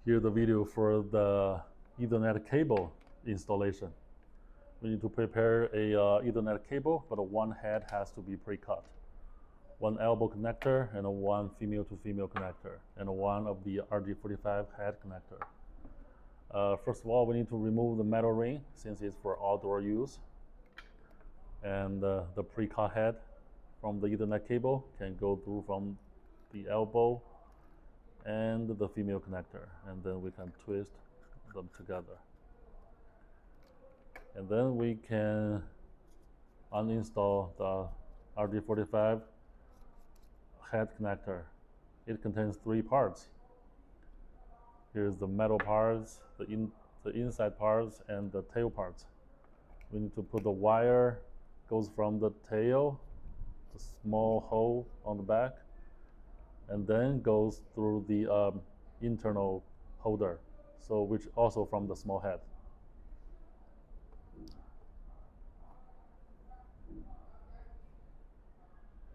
Here's the video for the Ethernet cable installation. We need to prepare a Ethernet cable, but one head has to be pre-cut. One elbow connector and one female to female connector, and one of the RJ45 head connector. First of all, we need to remove the metal ring since it's for outdoor use. And the pre-cut head from the Ethernet cable can go through from the elbow and the female connector, and then we can twist them together. And then we can uninstall the RJ45 head connector. It contains 3 parts. Here's the metal parts, the inside parts, and the tail parts. We need to put the wire, goes from the tail, the small hole on the back, and then goes through the internal holder, so which also from the small head.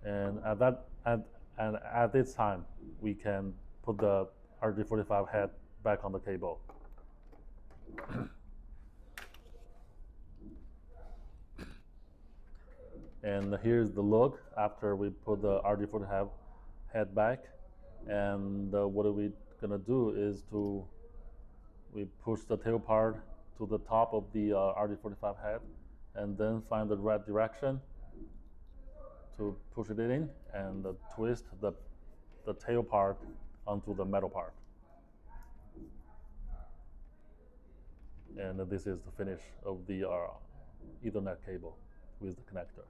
And at this time, we can put the RJ45 head back on the cable. And here's the look after we put the RJ45 head back. And what we're gonna do is we push the tail part to the top of the RJ45 head, and then find the right direction to push it in, and twist the tail part onto the metal part. And this is the finish of the Ethernet cable with the connector.